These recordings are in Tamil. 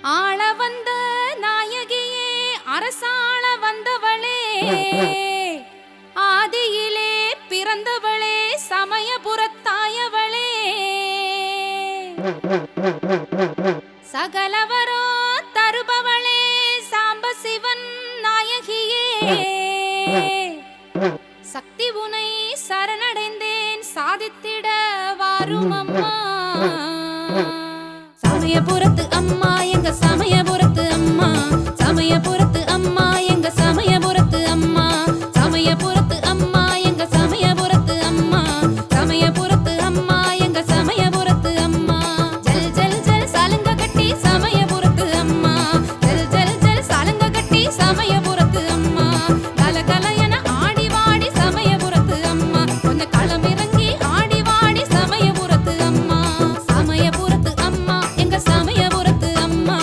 ஆள வந்த நாயகியே அரசாள வந்தவளே ஆதியிலே பிறந்தவளே சமயபுரத்தாயவளே சகலவரோ தருபவளே சாம்ப சிவன் நாயகியே சக்தி உனை சரணடைந்தேன் சாதித்திட வாரும் அம்மா சமயபுரத்து அம்மா எங்க சமயபுரத்து அம்மா சமயபுரத்து அம்மா எங்க சமயபுரத்து அம்மா சமயபுரத்து அம்மா எங்க சமயபுரத்து அம்மா சமயபுரத்து அம்மா எங்க சமயபுரத்து அம்மா ஜல் ஜல் ஜல் சலங்க கட்டி சமயபுரத்து அம்மா ஜல் ஜல் ஜல் சலங்க கட்டி சமயபுரத்து அம்மா கல கலையன ஆடி வாடி சமயபுரத்து அம்மா கொஞ்சம் களமிறங்கி ஆடி வாடி சமயபுரத்து அம்மா சமயபுரத்து அம்மா எங்க சமயபுரத்து அம்மா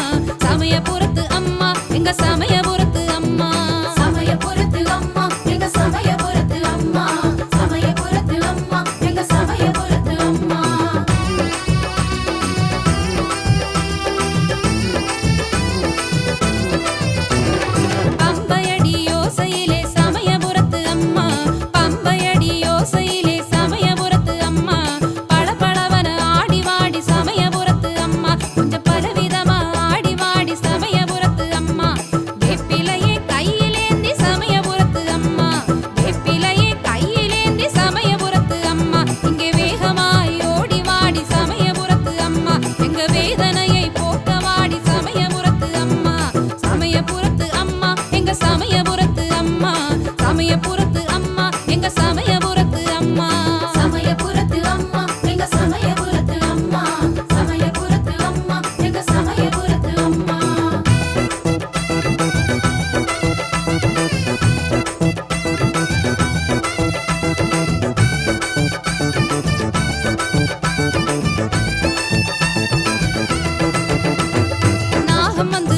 சமயபுரத்து அம்மா எங்க சமயபுரத்து அம்மா சமயபுரத்து அம்மா எங்க சமயபுரத்து அம்மா சமயபுரத்து அம்மா எங்க சமயபுரத்து அம்மா பம்பையடி யோசையிலே சமயபுரத்து அம்மா பம்பையடி யோசையிலே சமயபுரத்து அம்மா பளபளவன ஆடி வாடி சமயபுரத்து அம்மா கொஞ்சம் பலவிதமா ஆடி வாடி சமயபுரத்து அம்மா வேப்பிலையே கையிலேந்தி சமயபுரத்து அம்மா வேப்பிலையே கையிலேந்தி சமயபுரத்து அம்மா இங்கே வேகமாய் ஓடி வாடி சமயபுரத்து அம்மா எங்க வேதனையை போக்க வாடி சமயபுரத்து அம்மா சமயபுரத்து அம்மா எங்க சமயபுரத்து அம்மா சமயபுரத்து அம்மா எங்க சமயபுரத்து அம்மா சமயபுரத்து அம்மா எங்க சமயபுரத்து அம்மா சமயபுரத்து அம்மா எங்க சமயபுரத்து அம்மா நாகம் வந்து